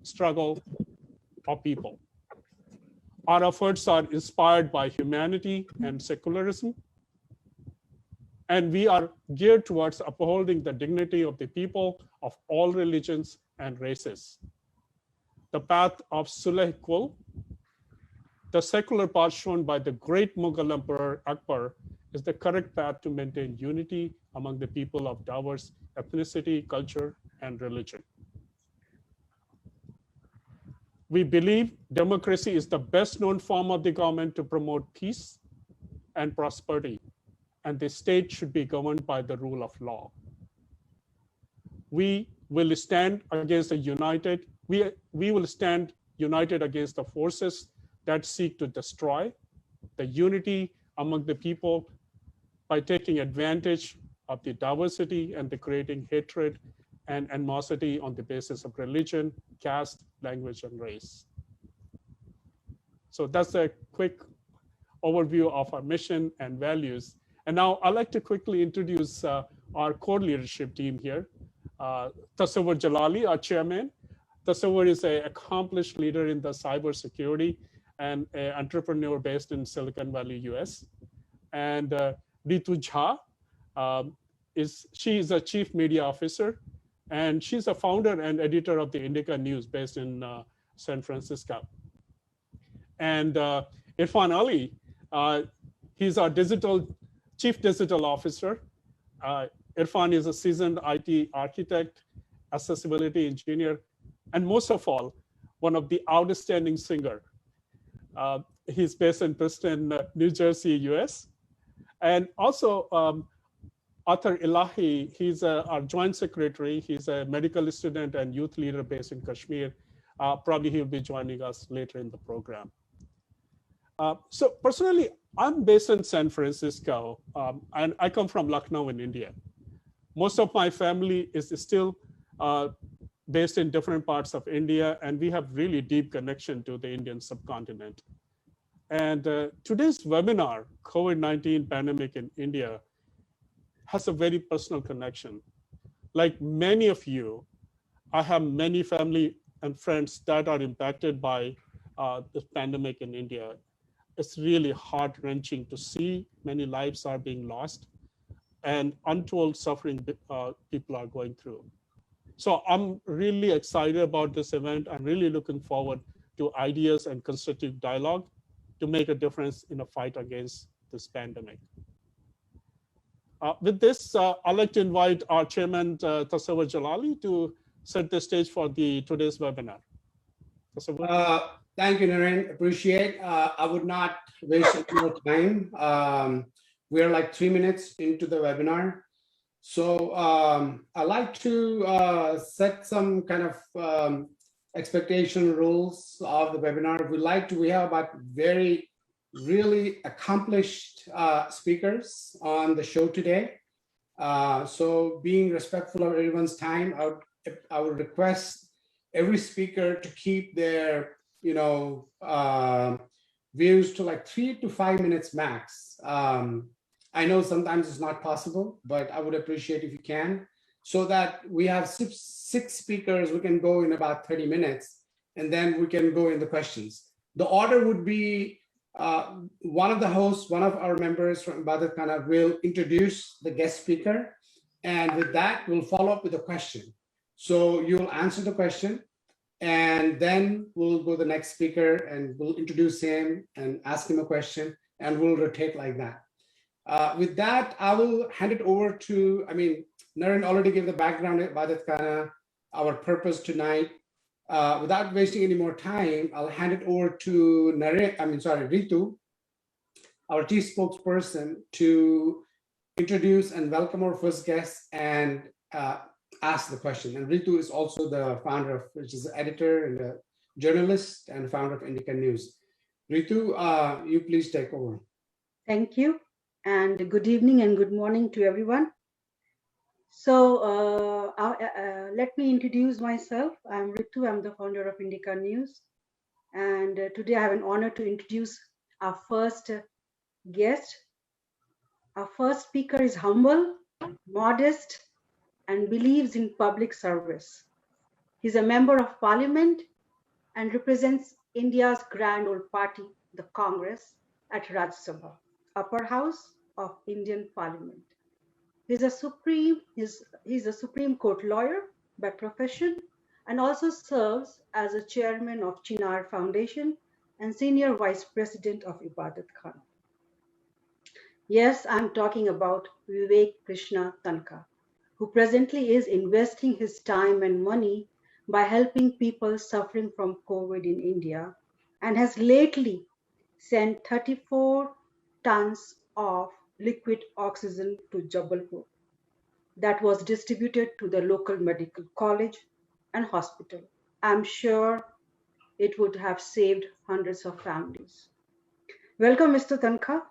struggle of people. Our efforts are inspired by humanity and secularism, and we are geared towards upholding the dignity of the people of all religions and races. The path of Sulh Kul, the secular path shown by the great Mughal Emperor Akbar, is the correct path to maintain unity among the people of diverse ethnicity, culture, and religion. We believe democracy is the best known form of the government to promote peace and prosperity, and the state should be governed by the rule of law. We will stand against we will stand united against the forces that seek to destroy the unity among the people by taking advantage of the diversity and the creating hatred and animosity on the basis of religion, caste, language, and race. So that's a quick overview of our mission and values. And now I'd like to quickly introduce our core leadership team here. Tasawwur Jalali, our chairman. Tasawwur is an accomplished leader in the cybersecurity and an entrepreneur based in Silicon Valley, US. And Ritu Jha, she is a chief media officer, and she's a founder and editor of the Indica News based in San Francisco. And Irfan Ali, he's our chief digital officer. Irfan is a seasoned IT architect, accessibility engineer, and most of all, one of the outstanding singer. He's based in Princeton, New Jersey, US. And also Athar Ilahi, he's our joint secretary. He's a medical student and youth leader based in Kashmir. Probably he'll be joining us later in the program. So personally, I'm based in San Francisco, and I come from Lucknow in India. Most of my family is still based in different parts of India, and we have really deep connection to the Indian subcontinent. And today's webinar, COVID-19 pandemic in India, has a very personal connection. Like many of you, I have many family and friends that are impacted by this pandemic in India. It's really heart-wrenching to see many lives are being lost and untold suffering people are going through. So I'm really excited about this event. I'm really looking forward to ideas and constructive dialogue to make a difference in a fight against this pandemic. With this, I'd like to invite our chairman, Tasawwur Jalali, to set the stage for today's webinar. Thank you, Naren. Appreciate. I would not waste any more time. We're like 3 minutes into the webinar. So I'd like to set some kind of expectation rules of the webinar. We have about really accomplished speakers on the show today. So being respectful of everyone's time, I would request every speaker to keep their views to like 3 to 5 minutes max. I know sometimes it's not possible, but I would appreciate if you can, so that we have six speakers, we can go in about 30 minutes, and then we can go in the questions. The order would be one of the hosts, one of our members from Ibaadatkhana will introduce the guest speaker, and with that, we'll follow up with a question. So you'll answer the question, and then we'll go to the next speaker, and we'll introduce him and ask him a question, and we'll rotate like that. With that, I will hand it over to, Naren already gave the background at Ibaadatkhana, our purpose tonight. Without wasting any more time, I'll hand it over to Ritu, our chief spokesperson, to introduce and welcome our first guest and ask the question. And Ritu is also the founder of, which is the editor and a journalist and founder of Indica News. Ritu, you please take over. Thank you, and good evening and good morning to everyone. So let me introduce myself. I'm Ritu. I'm the founder of Indica News. And today I have an honor to introduce our first guest. Our first speaker is humble, modest, and believes in public service. He's a member of parliament and represents India's grand old party, the Congress, at Rajya Sabha, upper house of Indian Parliament. He's a Supreme Court lawyer by profession and also serves as a chairman of Chinar Foundation and senior vice president of Ibaadatkhana. Yes, I'm talking about Vivek Krishna Tankha, who presently is investing his time and money by helping people suffering from COVID in India and has lately sent 34 tons of liquid oxygen to Jabalpur that was distributed to the local medical college and hospital. I'm sure it would have saved hundreds of families. Welcome, Mr. Tankha,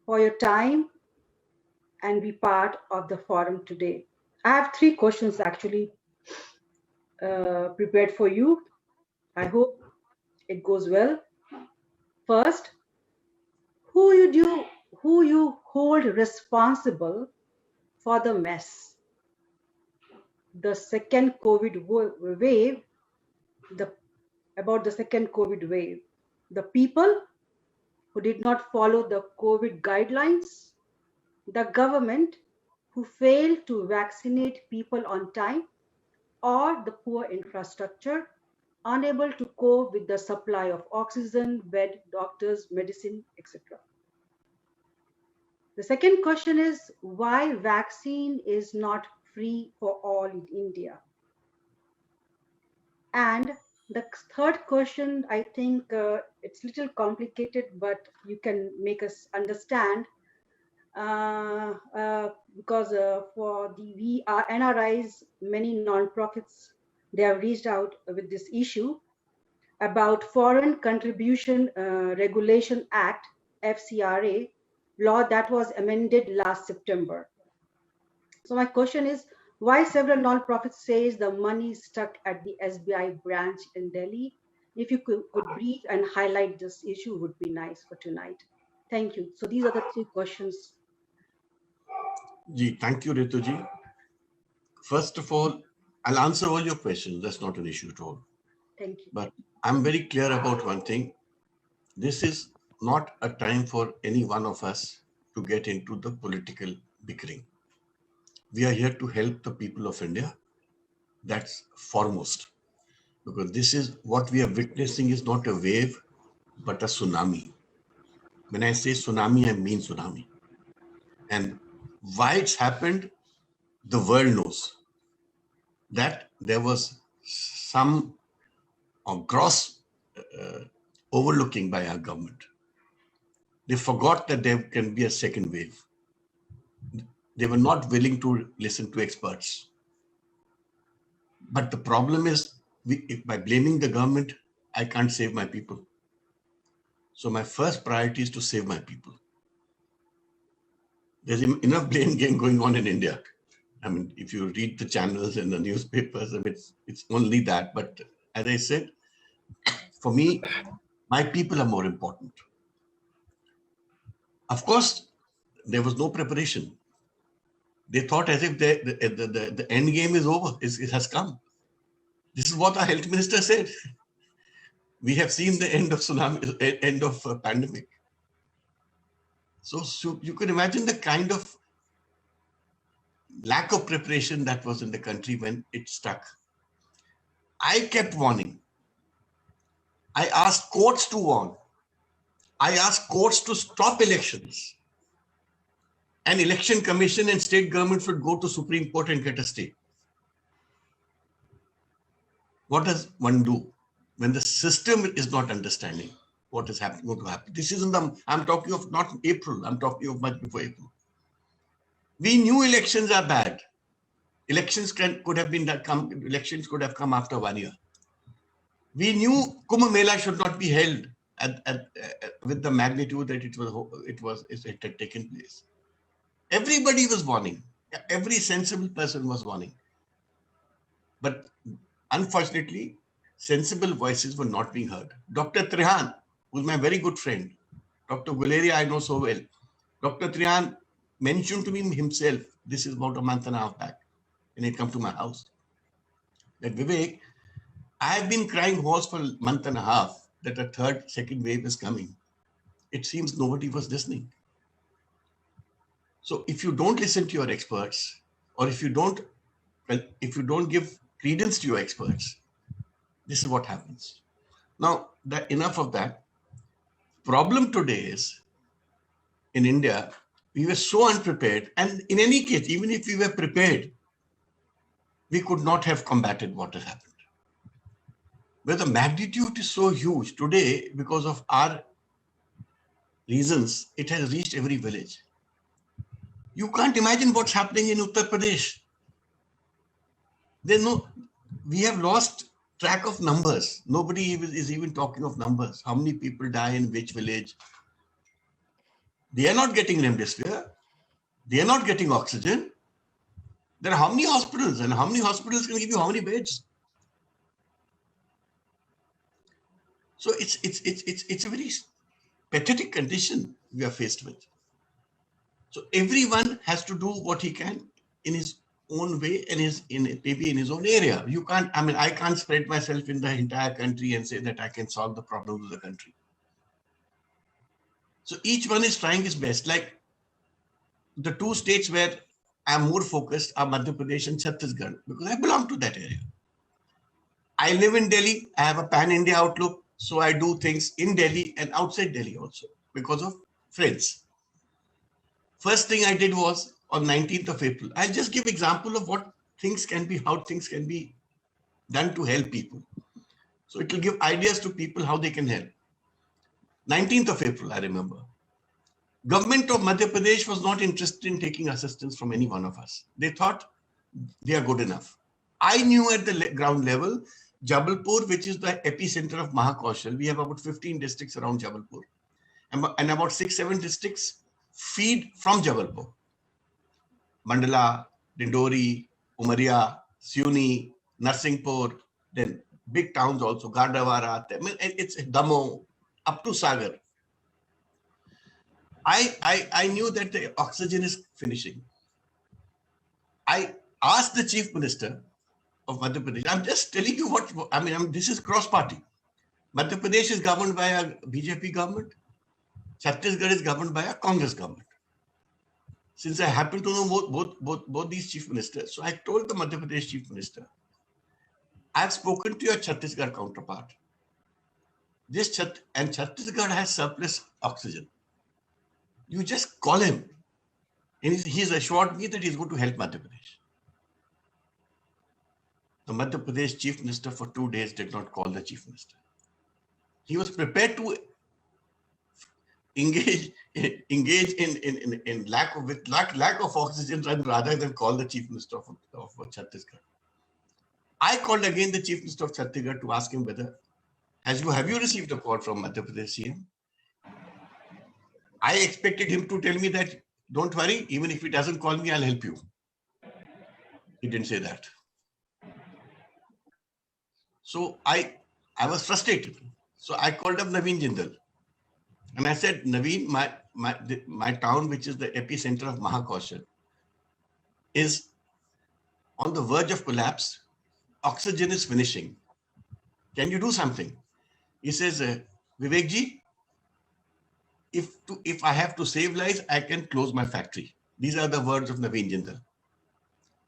for your time and be part of the forum today. I have 3 questions actually prepared for you. I hope it goes well. First, who you hold responsible for the mess? The second COVID wave, about the second COVID wave, the people who did not follow the COVID guidelines, the government who failed to vaccinate people on time, or the poor infrastructure unable to cope with the supply of oxygen, bed, doctors, medicine, etc. The second question is why vaccine is not free for all in India. And the third question, I think it's a little complicated, but you can make us understand because for the NRIs, many non-profits, they have reached out with this issue about Foreign Contribution Regulation Act, FCRA, law that was amended last September. So my question is, why several non-profits says the money is stuck at the SBI branch in Delhi? If you could brief and highlight this issue would be nice for tonight. Thank you. So these are the 3 questions. Thank you, Rituji. First of all, I'll answer all your questions. That's not an issue at all. Thank you. But I'm very clear about one thing. This is not a time for any one of us to get into the political bickering. We are here to help the people of India. That's foremost. Because this is what we are witnessing is not a wave, but a tsunami. When I say tsunami, I mean tsunami. And why it's happened, the world knows. That there was some gross overlooking by our government. They forgot that there can be a second wave. They were not willing to listen to experts. But the problem is, by blaming the government, I can't save my people. So my first priority is to save my people. There's enough blame game going on in India. I mean, if you read the channels and the newspapers, I mean, it's only that. But as I said, for me, my people are more important. Of course, there was no preparation. They thought as if the end game is over, it has come. This is what our health minister said. We have seen the end of tsunami, end of pandemic. So you can imagine the kind of lack of preparation that was in the country when it stuck. I kept warning. I asked courts to warn. I asked courts to stop elections. And election commission and state governments would go to Supreme Court and get a stay. What does one do when the system is not understanding what is happening, going to happen? This isn't I'm talking of not April. I'm talking of much before April. We knew elections are bad. Elections could have come after 1 year. We knew Kumbh Mela should not be held with the magnitude that it had taken place. Everybody was warning. Every sensible person was warning. But unfortunately, sensible voices were not being heard. Dr. Trihan, who's my very good friend, Dr. Guleria I know so well. Dr. Trihan mentioned to me himself, this is about a month and a half back, when he came to my house, that Vivek, I have been crying horse for a month and a half that a second wave is coming. It seems nobody was listening. So if you don't listen to your experts, or if you don't give credence to your experts, this is what happens. Now, enough of that. Problem today is, in India, we were so unprepared. And in any case, even if we were prepared, we could not have combated what has happened. Where the magnitude is so huge today, because of our reasons, it has reached every village. You can't imagine what's happening in Uttar Pradesh. We have lost track of numbers. Nobody is even talking of numbers. How many people die in which village? They are not getting remdesivir. They are not getting oxygen. There are how many hospitals, and how many hospitals can give you how many beds? So it's a very pathetic condition we are faced with. So everyone has to do what he can in his own way and maybe in his own area. You can't, I can't spread myself in the entire country and say that I can solve the problems of the country. So each one is trying his best. Like the two states where I'm more focused are Madhya Pradesh and Chhattisgarh, because I belong to that area. I live in Delhi. I have a pan-India outlook. So I do things in Delhi and outside Delhi also because of friends. First thing I did was on 19th of April. I'll just give example of how things can be done to help people. So it will give ideas to people how they can help. 19th of April, I remember. Government of Madhya Pradesh was not interested in taking assistance from any one of us. They thought they are good enough. I knew at the ground level, Jabalpur, which is the epicenter of Mahakaushal, we have about 15 districts around Jabalpur, and about 6-7 districts feed from Jabalpur. Mandala, Dindori, Umaria, Siuni, Narsinghpur, then big towns also, Gardawara, it's Damo, up to Sagar. I knew that the oxygen is finishing. I asked the Chief Minister of Madhya Pradesh, I'm just telling you this is cross-party. Madhya Pradesh is governed by a BJP government. Chhattisgarh is governed by a Congress government. Since I happen to know both these chief ministers, so I told the Madhya Pradesh Chief Minister, I've spoken to your Chhattisgarh counterpart. And Chhattisgarh has surplus oxygen. You just call him. And he's assured me that he's going to help Madhya Pradesh. The Madhya Pradesh Chief Minister for 2 days did not call the Chief Minister. He was prepared to engage in lack of oxygen rather than call the Chief Minister of Chhattisgarh. I called again the Chief Minister of Chhattisgarh to ask him whether, have you received a call from Madhya Pradesh CM? I expected him to tell me that, don't worry, even if he doesn't call me, I'll help you. He didn't say that. So I was frustrated. So I called up Naveen Jindal. And I said, Naveen, my town, which is the epicenter of Mahakaushal, is on the verge of collapse. Oxygen is finishing. Can you do something? He says, Vivek ji, if I have to save lives, I can close my factory. These are the words of Naveen Jindal,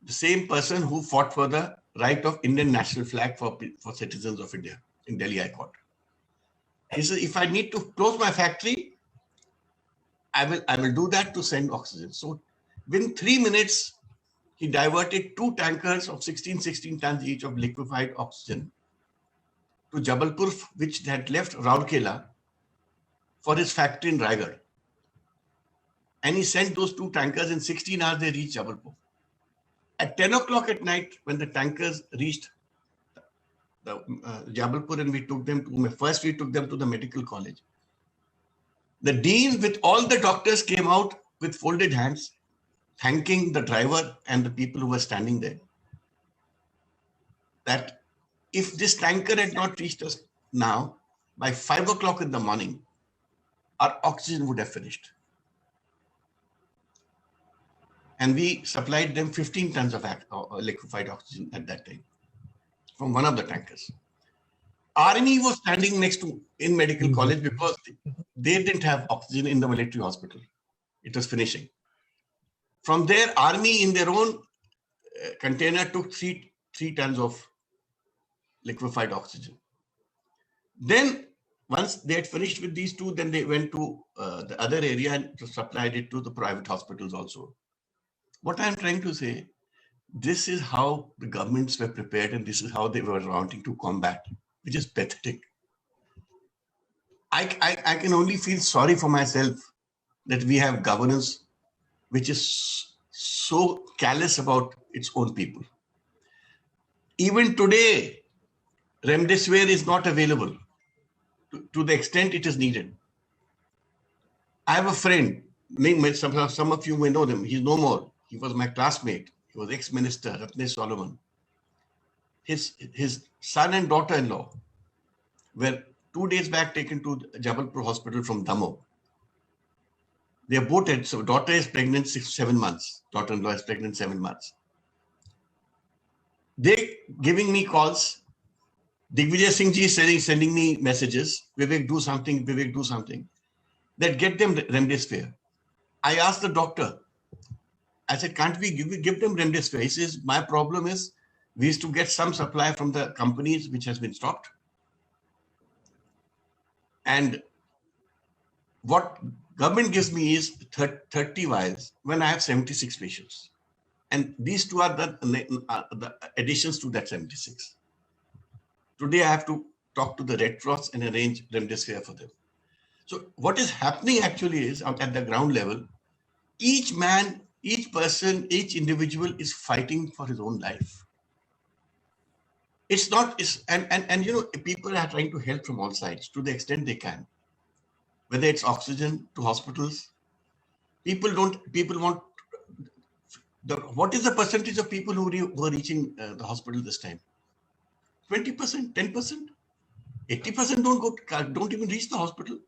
the same person who fought for the right of Indian national flag for citizens of India in Delhi High Court. He says, if I need to close my factory, I will do that to send oxygen. So within 3 minutes, he diverted 2 tankers of 16 tons each of liquefied oxygen to Jabalpur, which had left Rourkela for his factory in Raigad. And he sent those 2 tankers. In 16 hours, they reached Jabalpur. At 10 o'clock at night, when the tankers reached Jabalpur, and we took them to the medical college. The dean with all the doctors came out with folded hands, thanking the driver and the people who were standing there. That if this tanker had not reached us now, by 5 o'clock in the morning, our oxygen would have finished. And we supplied them 15 tons of liquefied oxygen at that time from one of the tankers. Army was standing next to in medical college because they didn't have oxygen in the military hospital. It was finishing. From there, Army in their own container took three tons of liquefied oxygen. Then once they had finished with these two, then they went to the other area and supplied it to the private hospitals also. What I'm trying to say, this is how the governments were prepared and this is how they were wanting to combat, which is pathetic. I can only feel sorry for myself that we have governance which is so callous about its own people. Even today, remdesivir is not available to the extent it is needed. I have a friend, some of you may know him, he's no more. He was my classmate. He was ex-minister, Ratnesh Solomon. His son and daughter-in-law were 2 days back taken to Jabalpur hospital from Damo. They are both, so daughter is pregnant 7 months. Daughter-in-law is pregnant 7 months. They giving me calls. Digvijay Singh ji is sending me messages. Vivek, do something. Vivek, do something. That get them remdesivir. I asked the doctor. I said, can't we give them remdesivir? He says, my problem is we used to get some supply from the companies which has been stopped. And what government gives me is 30 vials when I have 76 patients. And these two are the additions to that 76. Today, I have to talk to the Red Cross and arrange remdesivir for them. So what is happening actually is at the ground level, each man, each person, each individual is fighting for his own life. It's not, and you know, people are trying to help from all sides to the extent they can. Whether it's oxygen to hospitals, people want, what is the percentage of people who are reaching the hospital this time? 20%, 10%, 80% don't even reach the hospital.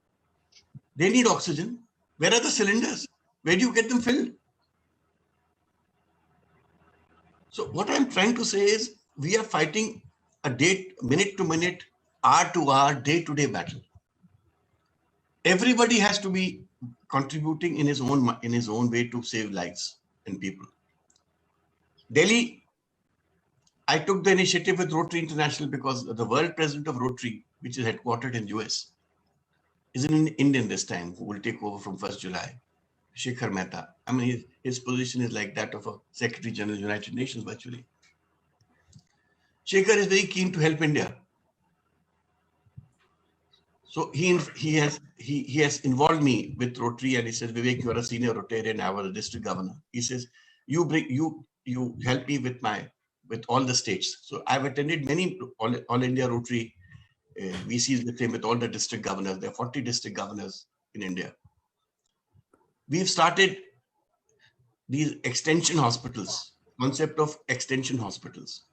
They need oxygen. Where are the cylinders? Where do you get them filled? So what I'm trying to say is we are fighting a minute to minute, hour to hour, day to day battle. Everybody has to be contributing in his own way to save lives and people. Delhi, I took the initiative with Rotary International because the world president of Rotary, which is headquartered in US, is an Indian this time, who will take over from 1st July, Shekhar Mehta. I mean, his position is like that of a Secretary General of the United Nations virtually. Shekhar is very keen to help India. So he has involved me with Rotary, and he says, Vivek, you are a senior Rotarian, I was a district governor. He says, you help me with all the states. So I've attended many all India Rotary VCs with him, with all the district governors. There are 40 district governors in India. We've started these extension hospitals, concept of extension hospitals.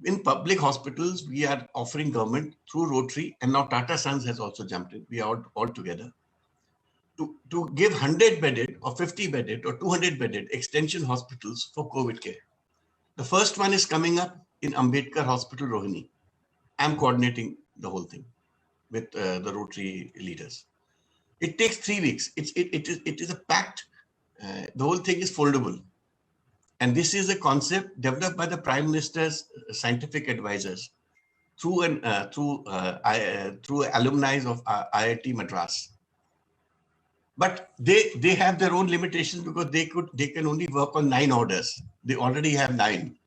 In public hospitals, we are offering government through Rotary, and now Tata Sons has also jumped in. We are all together to give 100-bedded or 50-bedded or 200-bedded extension hospitals for COVID care. The first one is coming up in Ambedkar Hospital, Rohini. I'm coordinating the whole thing with the Rotary leaders. It takes 3 weeks. It is a packed. The whole thing is foldable. And this is a concept developed by the Prime Minister's scientific advisors through alumni of IIT Madras. But they have their own limitations because they can only work on 9 orders. They already have 9.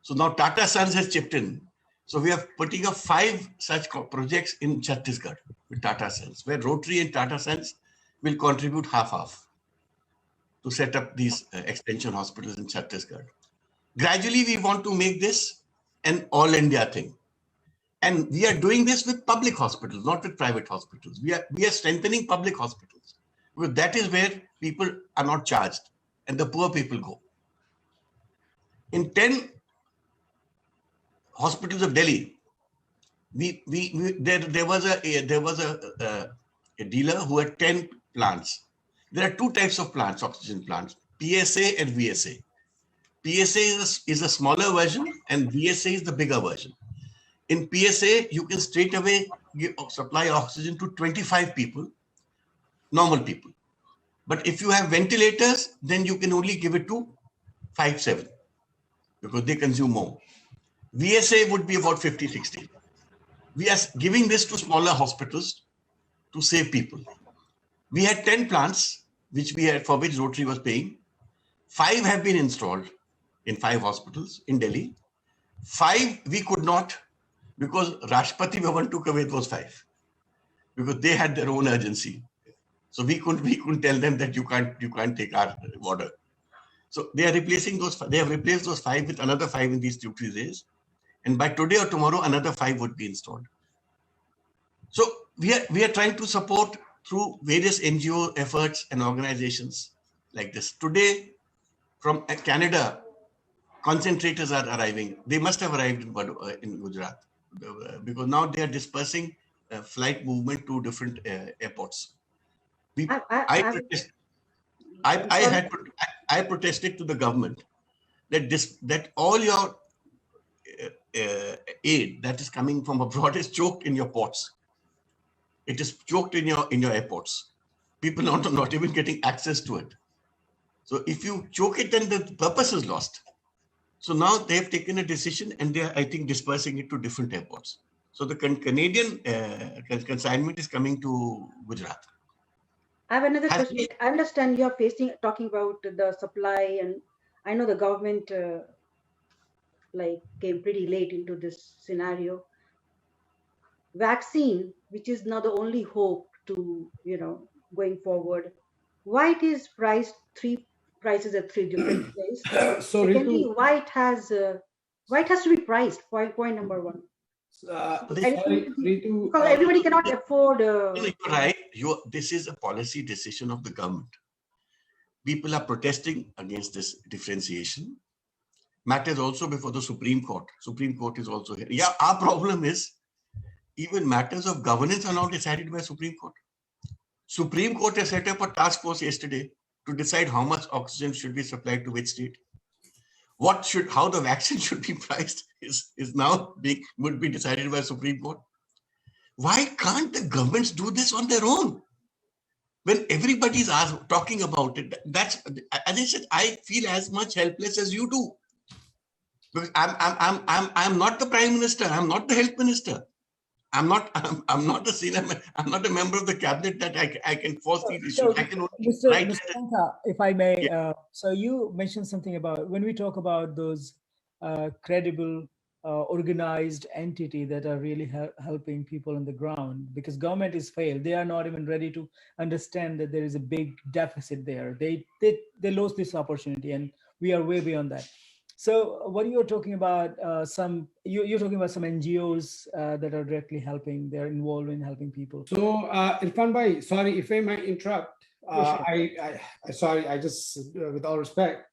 So now Tata Sons has chipped in. So we are putting up 5 such projects in Chhattisgarh with Tata Sons, where Rotary and Tata Sons will contribute half to set up these extension hospitals in Chhattisgarh. Gradually, we want to make this an all India thing. And we are doing this with public hospitals, not with private hospitals. We are strengthening public hospitals, because that is where people are not charged and the poor people go. In 10 hospitals of Delhi, there was a dealer who had 10 plants. There are 2 types of plants, oxygen plants, PSA and VSA. PSA is a smaller version and VSA is the bigger version. In PSA, you can straight away supply oxygen to 25 people, normal people. But if you have ventilators, then you can only give it to 5, 7 because they consume more. VSA would be about 50, 60. We are giving this to smaller hospitals to save people. We had 10 plants, which we had, for which Rotary was paying. 5 have been installed in 5 hospitals in Delhi. 5 we could not, because Rashtrapati Bhavan took away those 5 because they had their own urgency. So we couldn't tell them that you can't take our water. So they are replacing those. They have replaced those 5 with another 5 in these 2-3 days, and by today or tomorrow another 5 would be installed. So we are trying to support through various NGO efforts and organizations like this. Today, from Canada, concentrators are arriving. They must have arrived in Gujarat because now they are dispersing flight movement to different airports. I protested to the government that all your aid that is coming from abroad is choked in your ports. It is choked in your airports. People are not even getting access to it. So if you choke it, then the purpose is lost. So now they have taken a decision and they are, I think, dispersing it to different airports. So the Canadian consignment is coming to Gujarat. I have another question. I understand you're talking about the supply, and I know the government came pretty late into this scenario. Vaccine, which is now the only hope to, going forward, why it is priced prices at 3 different places? So secondly, why it has to be priced? Point number 1. Because everybody cannot afford. You're right. This is a policy decision of the government. People are protesting against this differentiation. Matters also before the Supreme Court. Supreme Court is also here. Yeah, our problem is even matters of governance are now decided by Supreme Court. Supreme Court has set up a task force yesterday to decide how much oxygen should be supplied to which state. How the vaccine should be priced is now would be decided by Supreme Court. Why can't the governments do this on their own? When everybody's talking about it, that's, as I said, I feel as much helpless as you do. Because I'm not the Prime Minister. I'm not the Health Minister. I'm not a senior. I'm not a member of the cabinet that I can force these issues. So, I can only Mr. write Tankha, if I may, yeah. So you mentioned something about when we talk about those credible, organized entity that are really helping people on the ground, because government is failed. They are not even ready to understand that there is a big deficit there. They lost this opportunity, and we are way beyond that. So what you're talking about, you're talking about some NGOs that are directly helping, they're involved in helping people. So Irfan Bhai, sorry if I might interrupt. Sorry, I just, with all respect,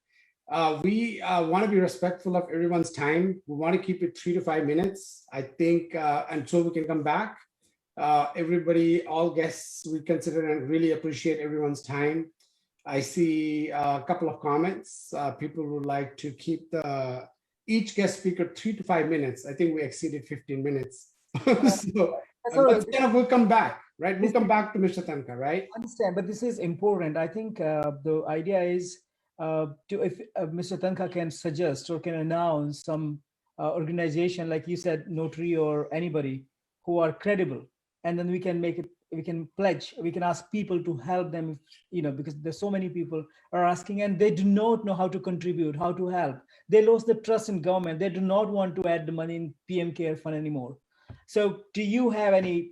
we want to be respectful of everyone's time. We want to keep it 3 to 5 minutes, I think, and so we can come back. Everybody, all guests, we consider and really appreciate everyone's time. I see a couple of comments. People would like to keep each guest speaker 3 to 5 minutes. I think we exceeded 15 minutes. So we'll come back, right? We'll come back to Mr. Tankha, right? I understand, but this is important. I think the idea is if Mr. Tankha can suggest or can announce some organization, like you said, Notary or anybody who are credible, and then we can make it. We can pledge, we can ask people to help them, because there's so many people are asking and they do not know how to contribute, how to help. They lost the trust in government. They do not want to add the money in PM Care Fund anymore. So do you have any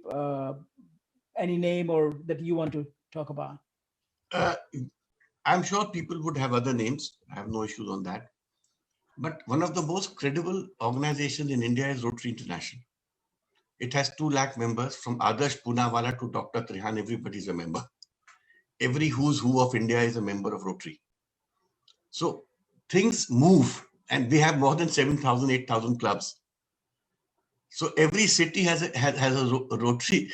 name or that you want to talk about? I'm sure people would have other names. I have no issues on that. But one of the most credible organizations in India is Rotary International. It has 2 lakh members, from Adarsh Poonawala to Dr. Trihan. Everybody's a member. Every who's who of India is a member of Rotary. So things move, and we have more than 7,000, 8,000 clubs. So every city has a Rotary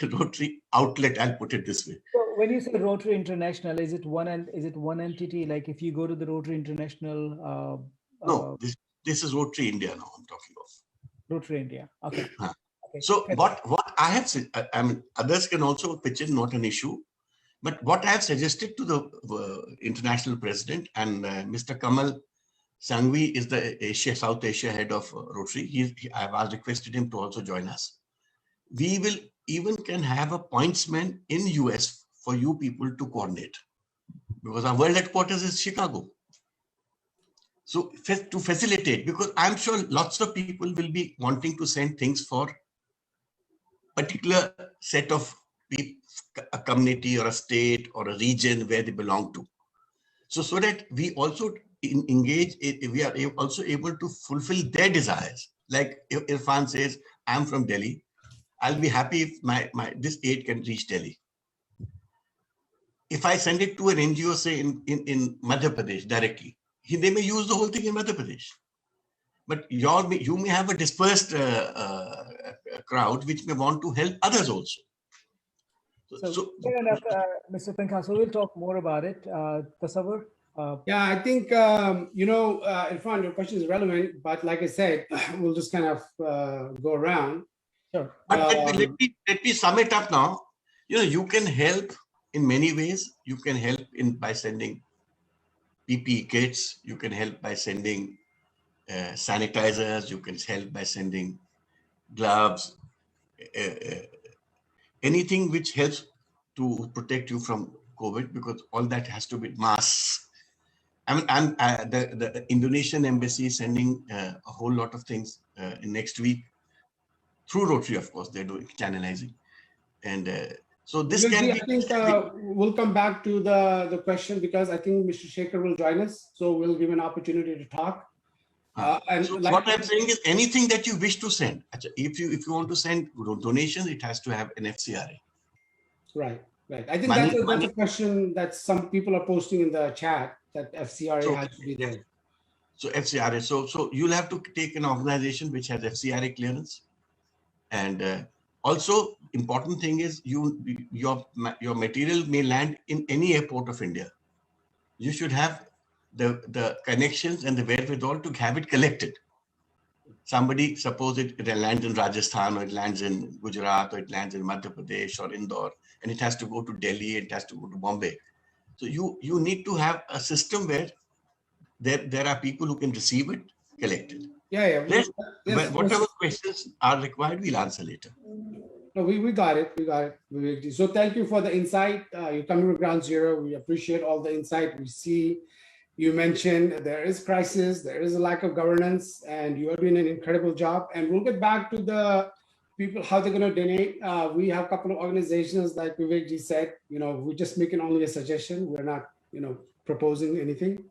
outlet. I'll put it this way. So when you say Rotary International, is it one entity? Like if you go to the Rotary International? No, this is Rotary India now I'm talking of. Rotary India. Okay. Huh. Okay. So what I have said, I mean, others can also pitch in, not an issue. But what I have suggested to the international president, and Mr. Kamal Sangvi is the South Asia head of Rotary. I have requested him to also join us. We will even can have a pointsman in US for you people to coordinate, because our world headquarters is Chicago. So to facilitate, because I'm sure lots of people will be wanting to send things for particular set of people, a community or a state or a region where they belong to. So that we also engage, we are also able to fulfill their desires. Like if Irfan says, I'm from Delhi, I'll be happy if this aid can reach Delhi. If I send it to an NGO, say in Madhya Pradesh directly, they may use the whole thing in Madhya Pradesh. But you may have a dispersed crowd which may want to help others also. So fair enough, Mr. Tankha. So we'll talk more about it. Tasawwur? Yeah, I think, Irfan, your question is relevant, but like I said, we'll just kind of go around. Sure. But let me sum it up now. You can help in many ways. You can help by sending PPE kits. You can help by sending sanitizers. You can help by sending gloves. Anything which helps to protect you from COVID, because all that has to be masks. I mean, the Indonesian embassy is sending a whole lot of things next week through Rotary, of course. They're doing channelizing, and so this can be. I think we'll come back to the question, because I think Mr. Shekhar will join us, so we'll give an opportunity to talk. And so what I'm saying is, anything that you wish to send, if you want to send donations, it has to have an FCRA. Right. I think that's a question that some people are posting in the chat, that FCRA has to be there. So FCRA. So you'll have to take an organization which has FCRA clearance, and also important thing is your material may land in any airport of India. You should have the connections and the wherewithal to have it collected. Somebody, suppose it lands in Rajasthan, or it lands in Gujarat, or it lands in Madhya Pradesh or Indore, and it has to go to Delhi, it has to go to Bombay. So you need to have a system where there are people who can receive it, collect it. Yes, whatever questions are required, we'll answer later. No, we got it. Vivek. So thank you for the insight. You're coming from ground zero. We appreciate all the insight we see. You mentioned there is crisis, there is a lack of governance, and you are doing an incredible job. And we'll get back to the people, how they're going to donate. We have a couple of organizations, like Vivek ji said, we're just making only a suggestion. We're not, proposing anything.